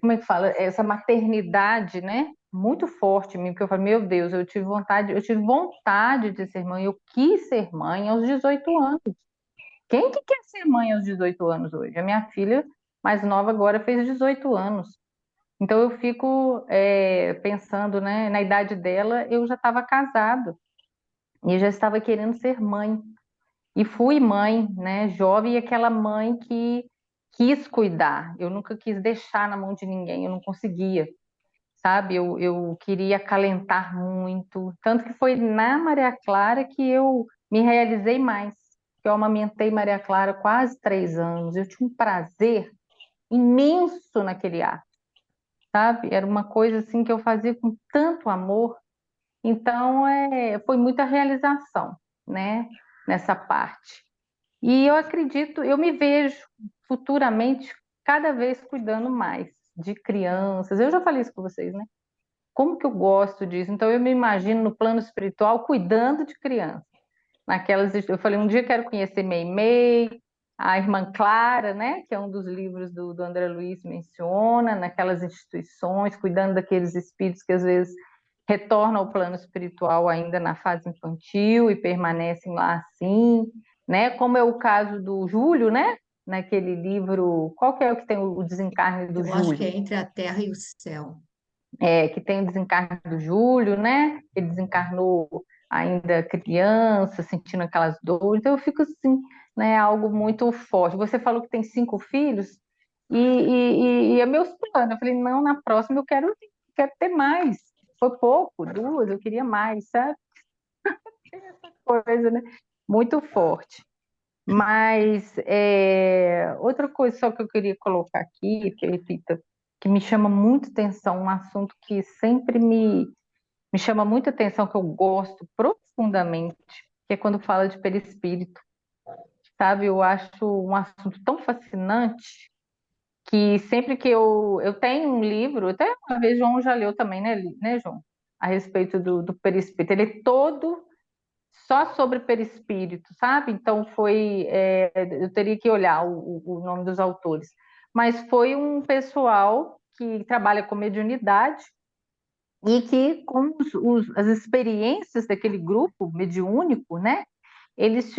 como é que fala? Essa maternidade, né? Muito forte em mim, porque eu falei, meu Deus, eu tive vontade de ser mãe, eu quis ser mãe aos 18 anos. Quem que quer ser mãe aos 18 anos hoje? A minha filha mais nova agora fez 18 anos. Então eu fico pensando, né? Na idade dela, eu já estava casado e já estava querendo ser mãe. E fui mãe, né, jovem, e aquela mãe que quis cuidar. Eu nunca quis deixar na mão de ninguém, eu não conseguia, sabe? Eu queria acalentar muito. Tanto que foi na Maria Clara que eu me realizei mais. Que eu amamentei Maria Clara quase 3 anos. Eu tinha um prazer imenso naquele ato. sabe? Era uma coisa assim que eu fazia com tanto amor. Então, foi muita realização, né, nessa parte. E eu acredito, eu me vejo futuramente cada vez cuidando mais de crianças. Eu já falei isso com vocês, né? Como que eu gosto disso? Então, eu me imagino no plano espiritual cuidando de crianças. Eu falei, um dia quero conhecer Meimei, a irmã Clara, né? Que é um dos livros do André Luiz menciona, naquelas instituições, cuidando daqueles espíritos que às vezes retornam ao plano espiritual ainda na fase infantil e permanecem lá assim, né? Como é o caso do Júlio, né? Naquele livro, qual que é o que tem o desencarne do Eu acho que Júlio? é Entre a Terra e o Céu. Que tem o desencarne do Júlio, né? Ele desencarnou ainda criança, sentindo aquelas dores. Então eu fico assim, né? Algo muito forte. Você falou que tem 5 filhos e é meus planos. Eu falei, não, na próxima eu quero ter mais. Foi pouco, 2, eu queria mais, sabe? Essa coisa, né? Muito forte. Mas outra coisa só que eu queria colocar aqui, que repita, que me chama muito atenção, um assunto que sempre me chama muita atenção, que eu gosto profundamente, que é quando fala de perispírito, sabe? Eu acho um assunto tão fascinante que sempre que eu tenho um livro, até uma vez João já leu também, né, João? A respeito do perispírito. Ele é todo só sobre perispírito, sabe? Então eu teria que olhar o nome dos autores, mas foi um pessoal que trabalha com mediunidade e que com as experiências daquele grupo mediúnico, né? Eles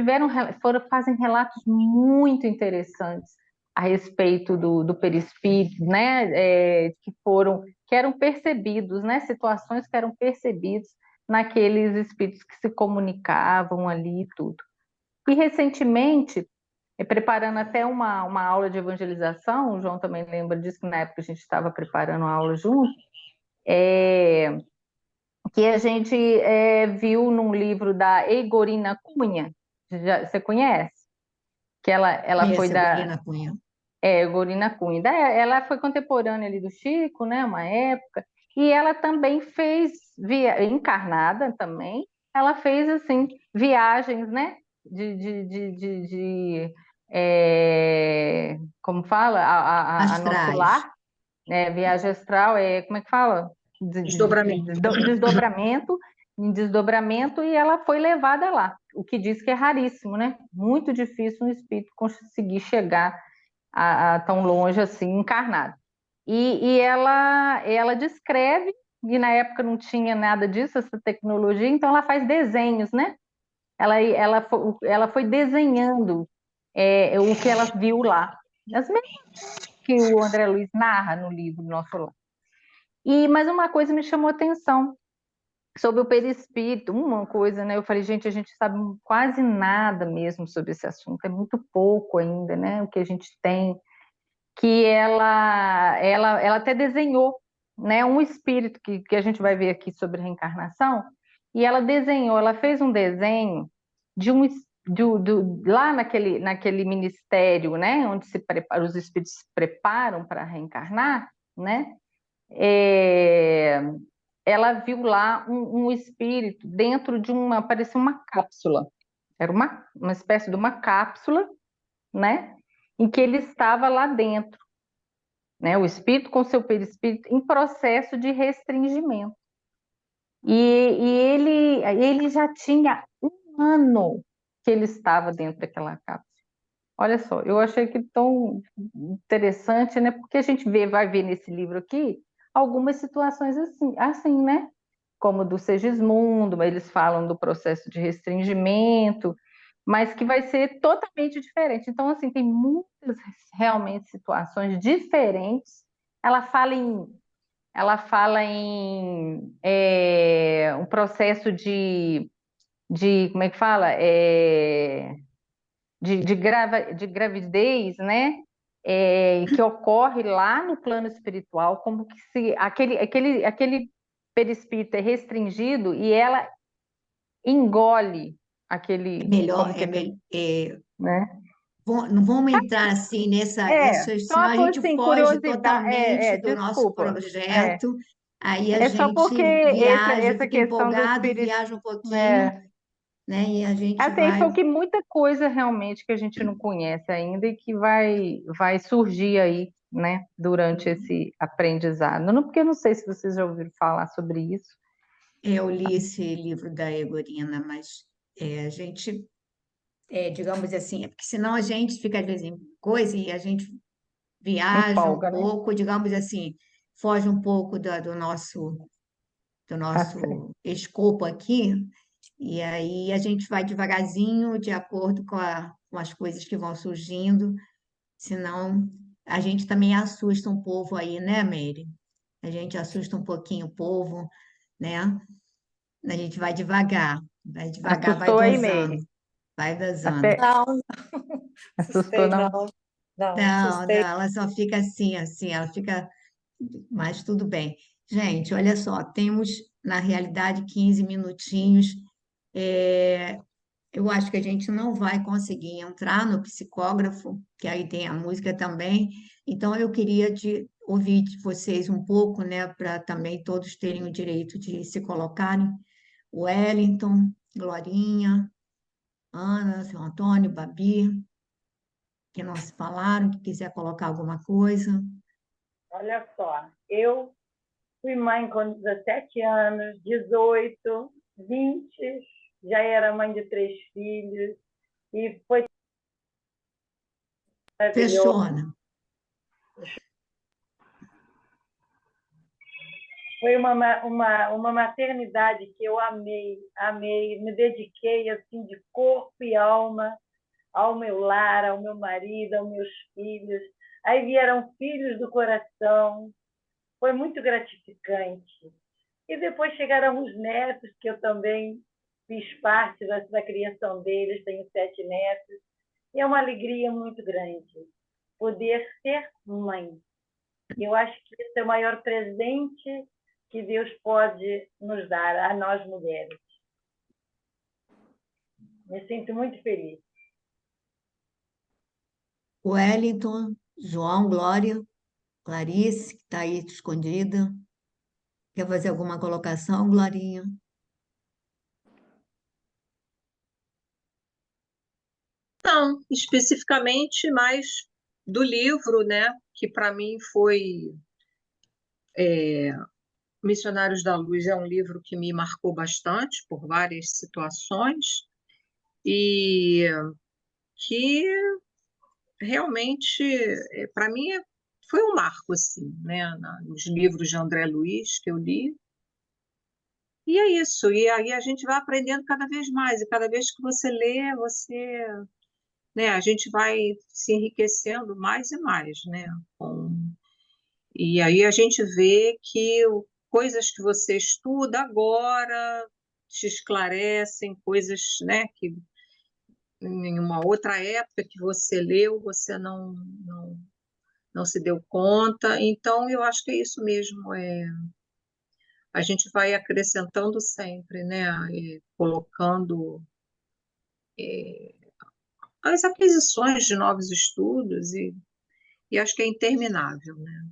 fazem relatos muito interessantes a respeito do perispírito, né? Que eram percebidos, né? Situações que eram percebidos naqueles espíritos que se comunicavam ali e tudo. E recentemente, preparando até uma aula de evangelização, o João também lembra disso, que na época a gente estava preparando a aula junto, que a gente viu num livro da Eigorina Cunha, você conhece? Que ela foi Conheço a da Gorina Cunha. Eigorina Cunha. Ela foi contemporânea ali do Chico, né, uma época, e ela também fez, encarnada também, ela fez, assim, viagens, né, como fala? A nosso Astrais. lar, né, viagem astral, como é que fala? Desdobramento. Desdobramento, em desdobramento, e ela foi levada lá, o que diz que é raríssimo, né? Muito difícil um espírito conseguir chegar a tão longe assim, encarnado. E ela descreve, e na época não tinha nada disso, essa tecnologia, então ela faz desenhos, né? Ela foi desenhando o que ela viu lá. As mesmas que o André Luiz narra no livro Nosso Lar. Mas uma coisa me chamou a atenção sobre o perispírito, uma coisa, né? Eu falei, gente, a gente sabe quase nada mesmo sobre esse assunto, é muito pouco ainda, né? O que a gente tem, que ela até desenhou, né? Um espírito que a gente vai ver aqui sobre reencarnação, e ela fez um desenho de lá naquele ministério, né? Onde os espíritos se preparam para reencarnar, né? É, ela viu lá um espírito dentro parecia uma cápsula. Era uma espécie de uma cápsula, né? Em que ele estava lá dentro, né? O espírito com seu perispírito em processo de restringimento. Ele já tinha 1 ano que ele estava dentro daquela cápsula. Olha só, eu achei que tão interessante, né? Porque a gente vai ver nesse livro aqui algumas situações assim, né? Como do Segismundo, eles falam do processo de restringimento, mas que vai ser totalmente diferente. Então, assim, tem muitas realmente situações diferentes. Ela fala em um processo como é que fala? De gravidez, né? Que ocorre lá no plano espiritual, como que se aquele perispírito é restringido e ela engole aquele, Melhor, como que é, né? Não vamos entrar assim Só senão uma a coisa gente assim, foge curiosidade, totalmente do nosso desculpa. projeto, aí a É só porque gente viaja, essa fica questão do empolgado, espírito, viaja um pouquinho, é, né? E a gente assim, vai. porque muita coisa realmente que a gente não conhece ainda e que vai surgir aí, né, durante esse aprendizado. Não, porque eu não sei se vocês já ouviram falar sobre isso. Eu li esse livro da Egorina, mas a gente, digamos assim, porque senão a gente fica às vezes em coisa e a gente viaja um Empolga, né? pouco, digamos assim, foge um pouco do Tá certo. nosso escopo aqui, e aí a gente vai devagarzinho, de acordo com as coisas que vão surgindo, senão a gente também assusta um povo aí, né, Meire? A gente assusta um pouquinho o povo, né? A gente vai devagar, vai Assustou aí, dosando, Meire? vai dosando. Até Não, assustou, assustei não? não. Não, Não, não, assustei. ela só fica assim, ela fica, mas tudo bem. Gente, olha só, temos na realidade 15 minutinhos. É, eu acho que a gente não vai conseguir entrar no psicógrafo, que aí tem a música também. Então, eu queria ouvir de vocês um pouco, né, para também todos terem o direito de se colocarem. Wellington, Glorinha, Ana, seu Antônio, Babi, que não se falaram, que quiser colocar alguma coisa. Olha só, eu fui mãe com 17 anos, 18, 20, já era mãe de 3 filhos e foi Fechou, maravilhoso. Ana. Foi uma maternidade que eu amei, amei, me dediquei assim de corpo e alma ao meu lar, ao meu marido, aos meus filhos. Aí vieram filhos do coração, foi muito gratificante. E depois chegaram os netos, que eu também fiz parte da criação deles, tenho 7 netos. E é uma alegria muito grande poder ser mãe. Eu acho que esse é o maior presente que Deus pode nos dar, a nós mulheres. Me sinto muito feliz. Wellington, João, Glória, Clarice, que está aí escondida. Quer fazer alguma colocação, Glorinha? Não, especificamente mais do livro, né? Que para mim foi Missionários da Luz é um livro que me marcou bastante por várias situações e que realmente para mim foi um marco assim, né? Nos livros de André Luiz que eu li. E é isso, e aí a gente vai aprendendo cada vez mais, e cada vez que você lê, né, a gente vai se enriquecendo mais e mais, né? E aí a gente vê que coisas que você estuda agora te esclarecem, coisas, né, que em uma outra época que você leu, você não se deu conta. Então, eu acho que é isso mesmo. A gente vai acrescentando sempre, né? Colocando as aquisições de novos estudos e acho que é interminável, né?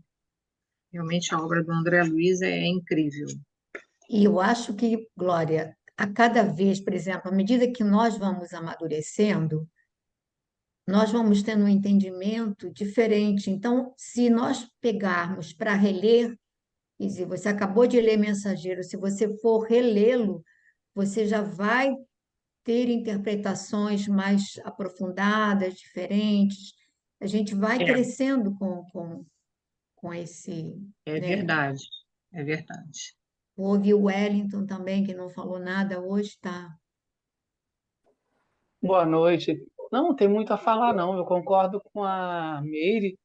Realmente a obra do André Luiz é incrível. E eu acho que, Glória, a cada vez, por exemplo, à medida que nós vamos amadurecendo, nós vamos tendo um entendimento diferente. Então, se nós pegarmos para reler, quer dizer, você acabou de ler Mensageiro, se você for relê-lo, você já vai ter interpretações mais aprofundadas, diferentes. A gente vai É, crescendo com esse, é né? verdade, é verdade. Houve o Wellington também, que não falou nada hoje, tá? Boa noite. Não, tem muito a falar, não. Eu concordo com a Meire.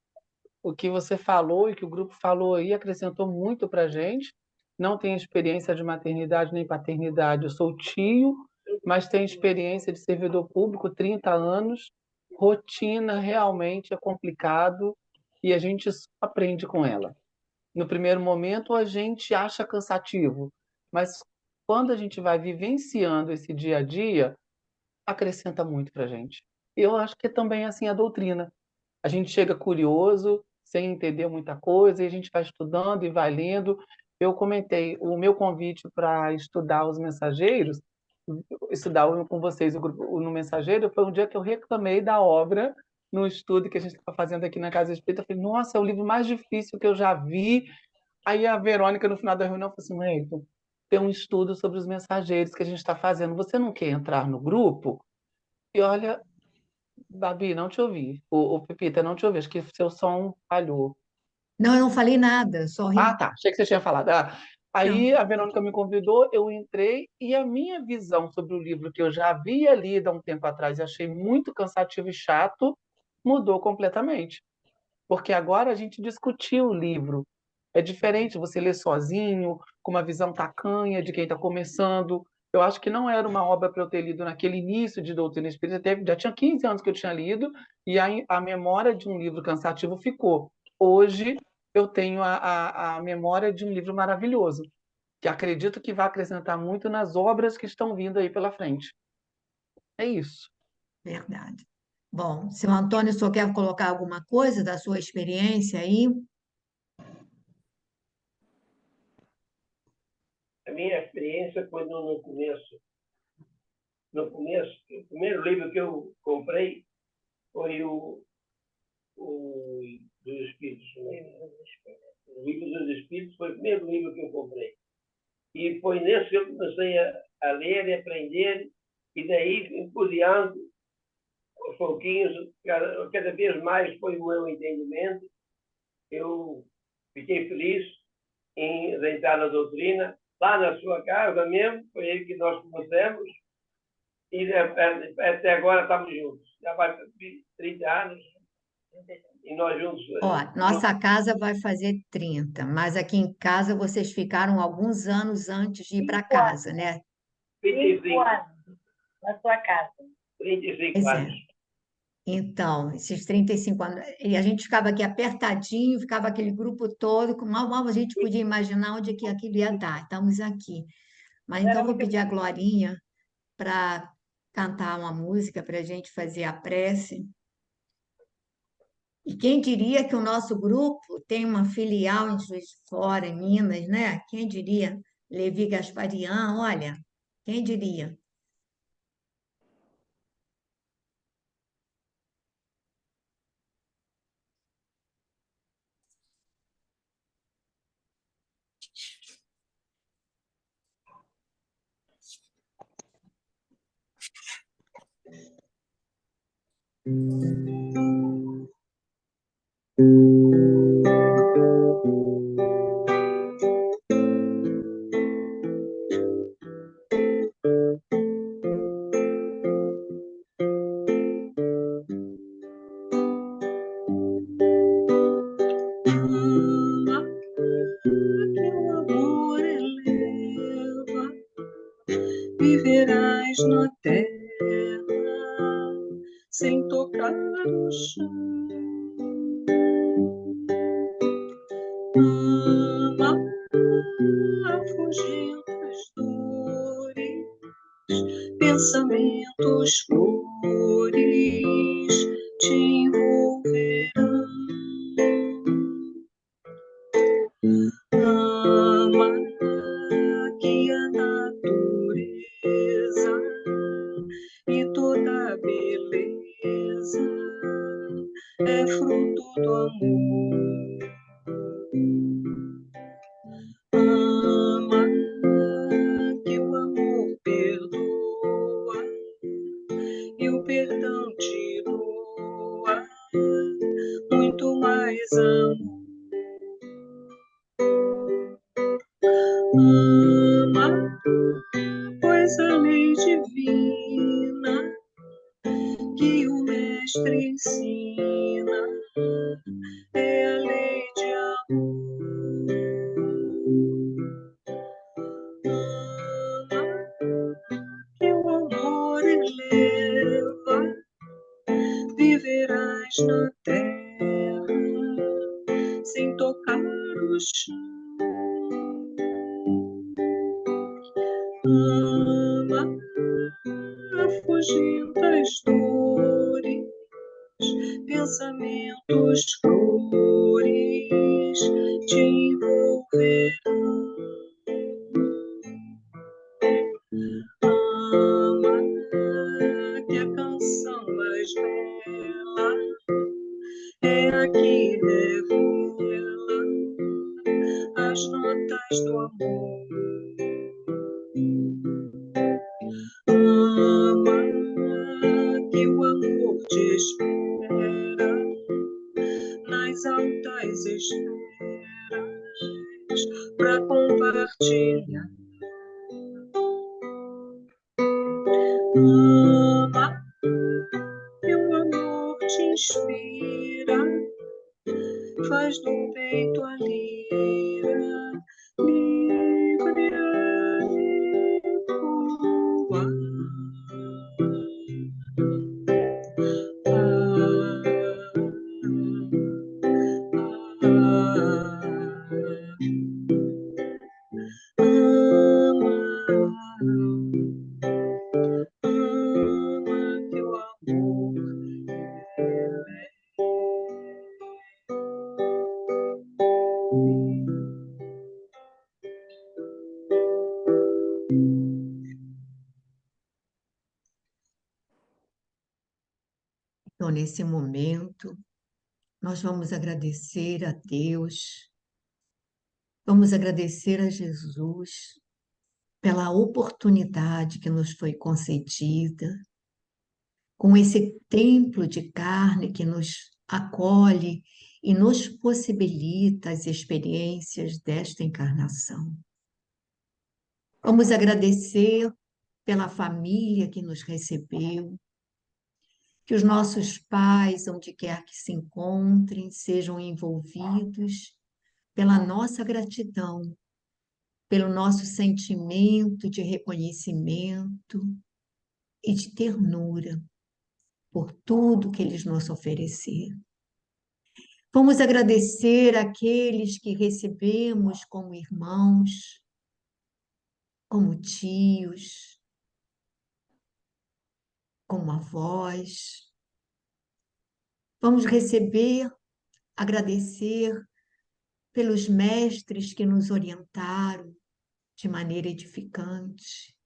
O que você falou e que o grupo falou aí acrescentou muito para a gente. Não tenho experiência de maternidade nem paternidade. Eu sou tio, mas tenho experiência de servidor público, 30 anos. Rotina realmente é complicado e a gente só aprende com ela. No primeiro momento, a gente acha cansativo, mas quando a gente vai vivenciando esse dia a dia, acrescenta muito para a gente. Eu acho que é também assim a doutrina. A gente chega curioso, sem entender muita coisa, e a gente vai estudando e vai lendo. Eu comentei o meu convite para estudar os mensageiros, estudar com vocês o grupo no Mensageiro, foi um dia que eu reclamei da obra no estudo que a gente estava fazendo aqui na Casa Espírita. Eu falei, nossa, é o livro mais difícil que eu já vi. Aí a Verônica, no final da reunião, falou assim, Wellington, tem um estudo sobre os mensageiros que a gente está fazendo. Você não quer entrar no grupo? E olha, Babi, não te ouvi. O Pepita, não te ouvi. Acho que seu som falhou. Não, eu não falei nada, Ah, tá. Achei que você tinha falado. Ah, aí Não. a Verônica me convidou, eu entrei e a minha visão sobre o livro que eu já havia lido há um tempo atrás e achei muito cansativo e chato, mudou completamente. Porque agora a gente discutiu o livro. É diferente você ler sozinho, com uma visão tacanha de quem está começando. Eu acho que não era uma obra para eu ter lido naquele início de Doutrina Espírita. Já tinha 15 anos que eu tinha lido, e a memória de um livro cansativo ficou. Hoje eu tenho a memória de um livro maravilhoso, que acredito que vai acrescentar muito nas obras que estão vindo aí pela frente. É isso. Verdade. Bom, seu Antônio, o senhor quer colocar alguma coisa da sua experiência aí? A minha experiência foi no começo. No começo, o primeiro livro que eu comprei foi o dos Espíritos. O livro dos Espíritos foi o primeiro livro que eu comprei. E foi nesse que eu comecei a ler e aprender, e daí, empurreando aos pouquinhos, cada vez mais foi o meu entendimento. Eu fiquei feliz em entrar na doutrina, lá na sua casa mesmo, foi aí que nós conhecemos, e até agora estamos juntos. Já vai 30 anos, e nós juntos. Ó, nossa casa vai fazer 30, mas aqui em casa vocês ficaram alguns anos antes de ir para 5 anos. casa, né? 5 anos na sua casa. 35 Pois anos. é. Então, esses 35 anos, e a gente ficava aqui apertadinho, ficava aquele grupo todo, mal a gente podia imaginar onde é que aquilo ia dar. Estamos aqui. Mas então Era vou muito pedir a Glorinha para cantar uma música para a gente fazer a prece. E quem diria que o nosso grupo tem uma filial em Juiz de Fora, em Minas, né? Quem diria? Levi Gasparian, olha, quem diria? Viverás na terra sem tocar o chão. Ama, afugenta as dores, pensamentos, flores te envolverão. Ama que a natureza e toda a beleza é fruto do amor. Ama que o amor perdoa e o perdão te doa muito mais amor. Ama, pois a lei divina que o mestre ensina é a lei de amor. Ama que o amor eleva, viverás na terra sem tocar o chão. Ama, afugenta as dores, pensamentos, flores te envolverão. Ama, que a canção mais bela é a que revela as notas do amor. Ama, que o amor te espera nas altas esferas para compartilhar. Ama, que o amor te inspira, faz do peito a lira, livre ecoar. Ama, que o amor Então, nesse momento, nós vamos agradecer a Deus, vamos agradecer a Jesus pela oportunidade que nos foi concedida, com esse templo de carne que nos acolhe e nos possibilita as experiências desta encarnação. Vamos agradecer pela família que nos recebeu, que os nossos pais, onde quer que se encontrem, sejam envolvidos pela nossa gratidão, pelo nosso sentimento de reconhecimento e de ternura por tudo que eles nos ofereceram. Vamos agradecer àqueles que recebemos como irmãos, como tios, como avós. Vamos agradecer pelos mestres que nos orientaram de maneira edificante,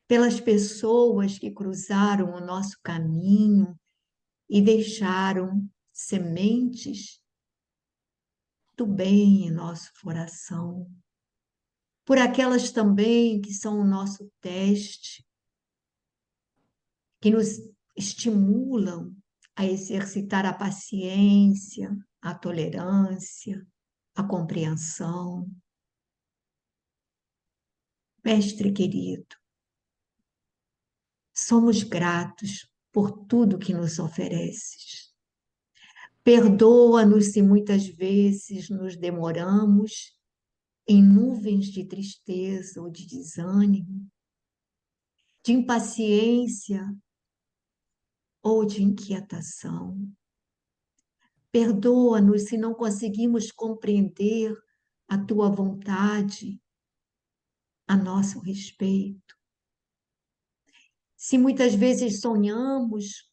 pelas pessoas que cruzaram o nosso caminho e deixaram sementes do bem em nosso coração, por aquelas também que são o nosso teste, que nos estimulam a exercitar a paciência, a tolerância, a compreensão. Mestre querido, somos gratos por tudo que nos ofereces. Perdoa-nos se muitas vezes nos demoramos em nuvens de tristeza ou de desânimo, de impaciência ou de inquietação. Perdoa-nos se não conseguimos compreender a tua vontade a nosso respeito. Se muitas vezes sonhamos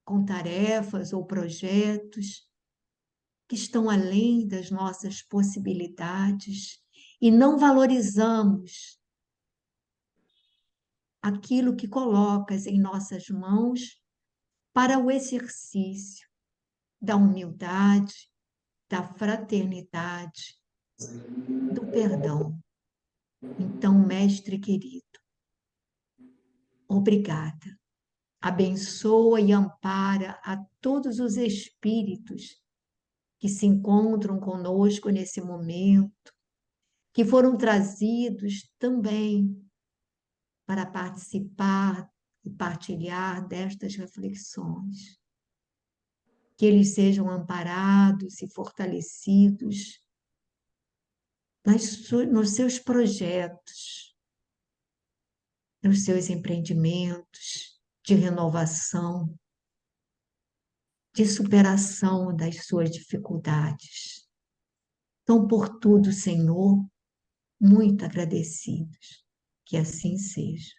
com tarefas ou projetos que estão além das nossas possibilidades e não valorizamos aquilo que colocas em nossas mãos para o exercício da humildade, da fraternidade, do perdão. Então, mestre querido, obrigada. Abençoa e ampara a todos os espíritos que se encontram conosco nesse momento, que foram trazidos também para participar e partilhar destas reflexões. Que eles sejam amparados e fortalecidos nos seus projetos, nos seus empreendimentos de renovação, de superação das suas dificuldades. Então, por tudo, Senhor, muito agradecidos. Que assim seja.